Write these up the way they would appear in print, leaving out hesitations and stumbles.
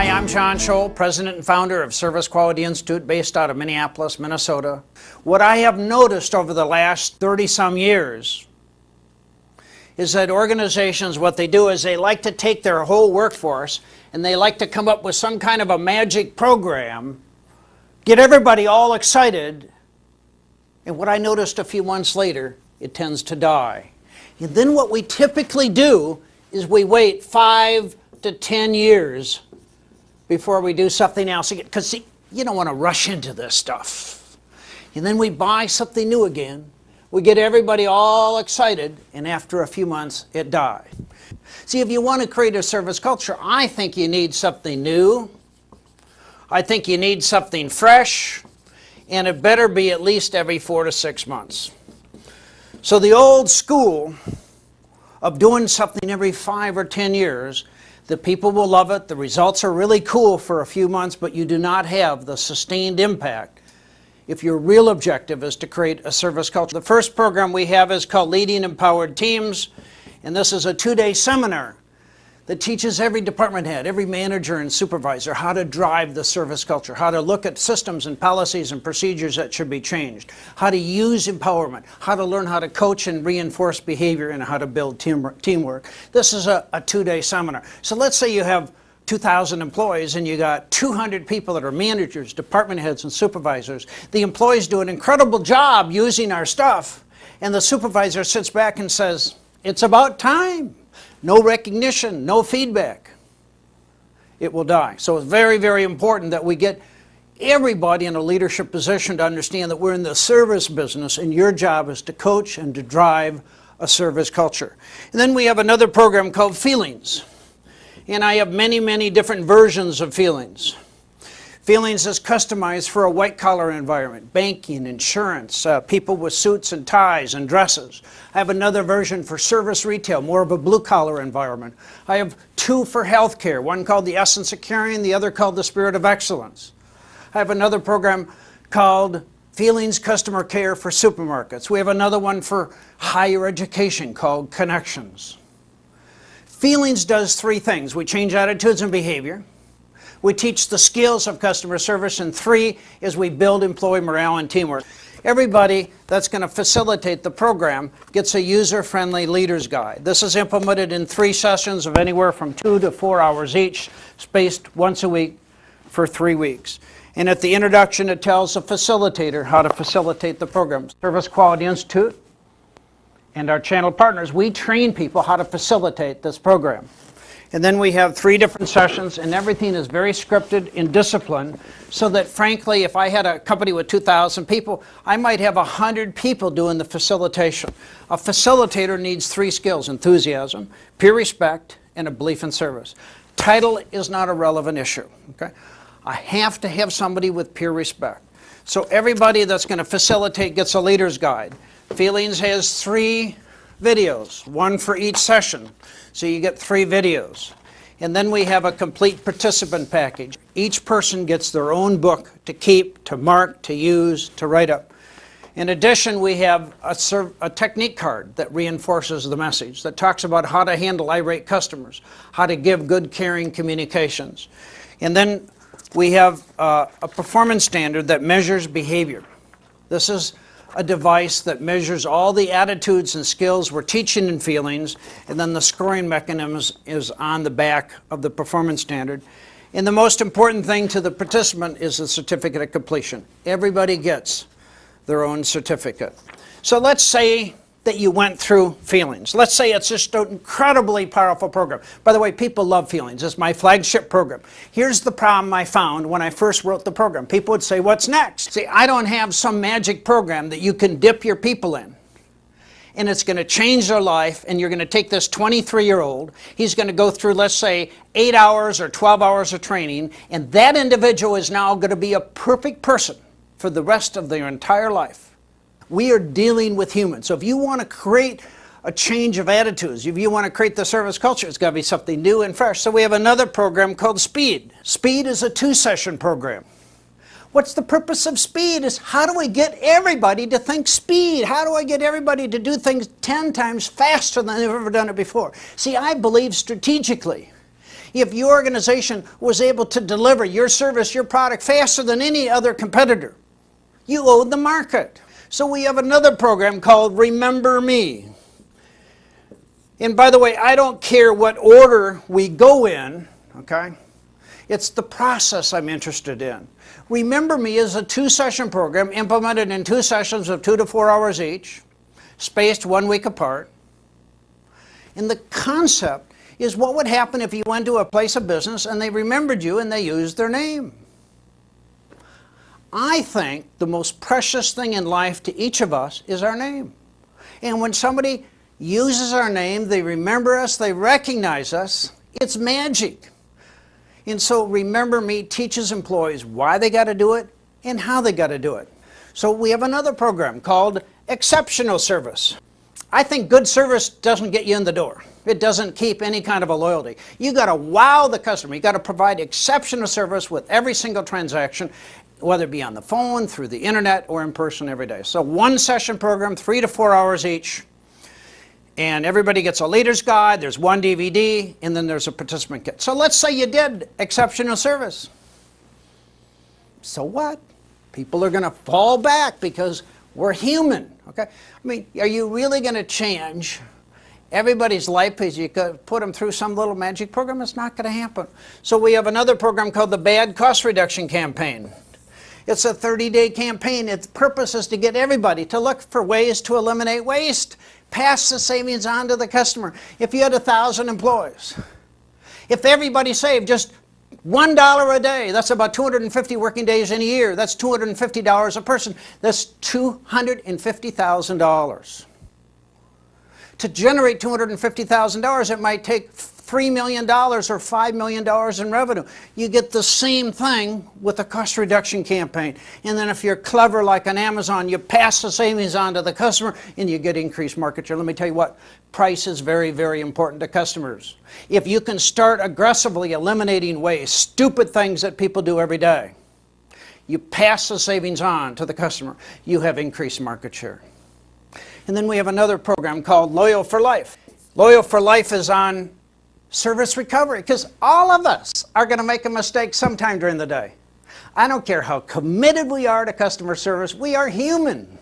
Hi, I'm Tschohl, president and founder of Service Quality Institute based out of Minneapolis, Minnesota. What I have noticed over the last 30-some years is that organizations, what they do is they like to take their whole workforce and they like to come up with some kind of a magic program, get everybody all excited, and what I noticed a few months later, it tends to die. And then what we typically do is we wait 5 to 10 years before we do something else again. Because see, you don't want to rush into this stuff. And then we buy something new again. We get everybody all excited, and after a few months, it dies. See, if you want to create a service culture, I think you need something new. I think you need something fresh, and it better be at least every 4 to 6 months. So the old school of doing something every 5 or 10 years, the people will love it, the results are really cool for a few months, but you do not have the sustained impact if your real objective is to create a service culture. The first program we have is called Leading Empowered Teams, and this is a 2-day seminar that teaches every department head, every manager and supervisor how to drive the service culture, how to look at systems and policies and procedures that should be changed, how to use empowerment, how to learn how to coach and reinforce behavior, and how to build teamwork. This is a 2-day seminar. So let's say you have 2,000 employees and you got 200 people that are managers, department heads, and supervisors. The employees do an incredible job using our stuff, and the supervisor sits back and says, "It's about time." No recognition, no feedback. It will die. So it's very, very important that we get everybody in a leadership position to understand that we're in the service business, and your job is to coach and to drive a service culture. And then we have another program called Feelings. And I have many, many different versions of Feelings. Feelings is customized for a white-collar environment, banking, insurance, people with suits and ties and dresses. I have another version for service retail, more of a blue-collar environment. I have 2 for healthcare, one called The Essence of Caring, the other called The Spirit of Excellence. I have another program called Feelings Customer Care for supermarkets. We have another one for higher education called Connections. Feelings does 3 things. We change attitudes and behavior. We teach the skills of customer service, and 3 is we build employee morale and teamwork. Everybody that's going to facilitate the program gets a user-friendly leader's guide. This is implemented in 3 sessions of anywhere from 2 to 4 hours each, spaced once a week for 3 weeks. And at the introduction, it tells the facilitator how to facilitate the program. Service Quality Institute and our channel partners, we train people how to facilitate this program. And then we have 3 different sessions, and everything is very scripted and disciplined, so that frankly, if I had a company with 2,000 people, I might have 100 people doing the facilitation. A facilitator needs 3 skills: enthusiasm, peer respect, and a belief in service. Title is not a relevant issue. Okay? I have to have somebody with peer respect. So everybody that's going to facilitate gets a leader's guide. Feelings has 3 videos, 1 for each session. So you get 3 videos. And then we have a complete participant package. Each person gets their own book to keep, to mark, to use, to write up. In addition, we have a technique card that reinforces the message, that talks about how to handle irate customers, how to give good, caring communications. And then we have a performance standard that measures behavior. This is a device that measures all the attitudes and skills we're teaching in Feelings, and then the scoring mechanism is on the back of the performance standard. And the most important thing to the participant is the certificate of completion. Everybody gets their own certificate. So let's say that you went through Feelings. Let's say it's just an incredibly powerful program. By the way, people love Feelings. It's my flagship program. Here's the problem I found when I first wrote the program. People would say, "What's next?" See, I don't have some magic program that you can dip your people in, and it's going to change their life, and you're going to take this 23-year-old, he's going to go through, let's say, 8 hours or 12 hours of training, and that individual is now going to be a perfect person for the rest of their entire life. We are dealing with humans. So if you want to create a change of attitudes, if you want to create the service culture, it's got to be something new and fresh. So we have another program called Speed. Speed is a 2-session program. What's the purpose of Speed? Is how do I get everybody to think speed? How do I get everybody to do things 10 times faster than they've ever done it before? See, I believe strategically. If your organization was able to deliver your service, your product faster than any other competitor, you owed the market. So we have another program called Remember Me. And by the way, I don't care what order we go in, okay? It's the process I'm interested in. Remember Me is a 2-session program implemented in 2 sessions of 2 to 4 hours each, spaced 1 week apart. And the concept is what would happen if you went to a place of business and they remembered you and they used their name. I think the most precious thing in life to each of us is our name. And when somebody uses our name, they remember us, they recognize us, it's magic. And so Remember Me teaches employees why they got to do it and how they got to do it. So we have another program called Exceptional Service. I think good service doesn't get you in the door. It doesn't keep any kind of a loyalty. You got to wow the customer. You got to provide exceptional service with every single transaction, whether it be on the phone, through the internet, or in person every day. So 1-session program, 3 to 4 hours each. And everybody gets a leader's guide, there's 1 DVD, and then there's a participant kit. So let's say you did exceptional service. So what? People are going to fall back because we're human, okay? I mean, are you really going to change everybody's life because you could put them through some little magic program? It's not going to happen. So we have another program called the Bad Cost Reduction Campaign. It's a 30-day campaign. Its purpose is to get everybody to look for ways to eliminate waste. Pass the savings on to the customer. If you had 1,000 employees, if everybody saved just $1 a day, that's about 250 working days in a year. That's $250 a person. That's $250,000. To generate $250,000, it might take $3 million or $5 million in revenue. You get the same thing with a cost reduction campaign. And then if you're clever like an Amazon, you pass the savings on to the customer and you get increased market share. Let me tell you what, price is very, very important to customers. If you can start aggressively eliminating waste, stupid things that people do every day, you pass the savings on to the customer, you have increased market share. And then we have another program called Loyal for Life. Loyal for Life is on service recovery, because all of us are going to make a mistake sometime during the day. I don't care how committed we are to customer service, we are human.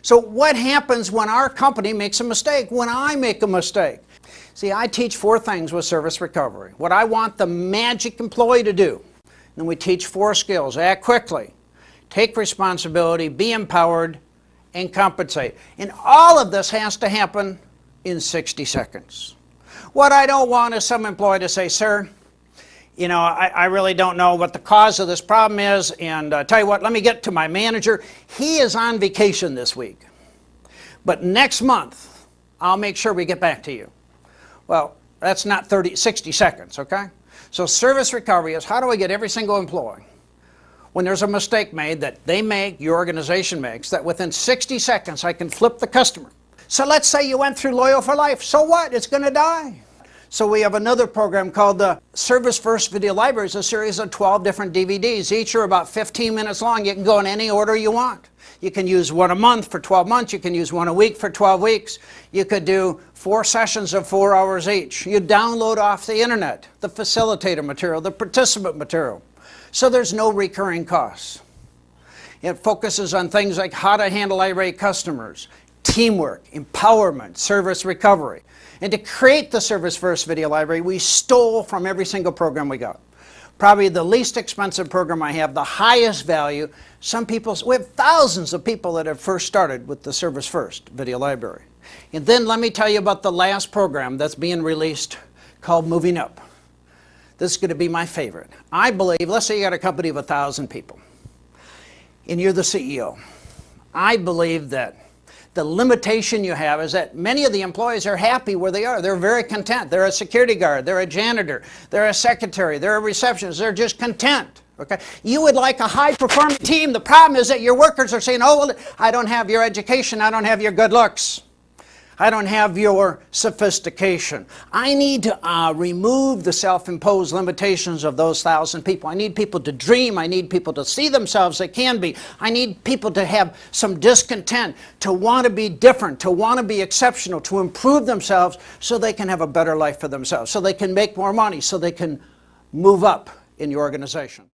So what happens when our company makes a mistake, when I make a mistake? See, I teach 4 things with service recovery. What I want the magic employee to do. Then we teach 4 skills: act quickly, take responsibility, be empowered, and compensate. And all of this has to happen in 60 seconds. What I don't want is some employee to say, sir, you know, I really don't know what the cause of this problem is, and tell you what, let me get to my manager. He is on vacation this week, but next month, I'll make sure we get back to you. Well, that's not 60 seconds, okay? So service recovery is how do I get every single employee, when there's a mistake made that they make, your organization makes, that within 60 seconds I can flip the customer. So let's say you went through Loyal for Life. So what? It's going to die. So we have another program called the Service First Video Library. It's a series of 12 different DVDs. Each are about 15 minutes long. You can go in any order you want. You can use 1 a month for 12 months. You can use 1 a week for 12 weeks. You could do 4 sessions of 4 hours each. You download off the internet the facilitator material, the participant material. So there's no recurring costs. It focuses on things like how to handle irate customers, teamwork, empowerment, service recovery. And to create the Service First Video Library, we stole from every single program we got. Probably the least expensive program I have, the highest value. Some people, we have thousands of people that have first started with the Service First Video Library. And then let me tell you about the last program that's being released called Moving Up. This is going to be my favorite. I believe, let's say you got a company of 1,000 people, and you're the CEO. I believe that the limitation you have is that many of the employees are happy where they are. They're very content. They're a security guard, they're a janitor, they're a secretary, they're a receptionist, they're just content. Okay? You would like a high-performing team. The problem is that your workers are saying, oh, well, I don't have your education, I don't have your good looks. I don't have your sophistication. I need to remove the self-imposed limitations of those 1,000 people. I need people to dream. I need people to see themselves as they can be. I need people to have some discontent, to want to be different, to want to be exceptional, to improve themselves so they can have a better life for themselves, so they can make more money, so they can move up in the organization.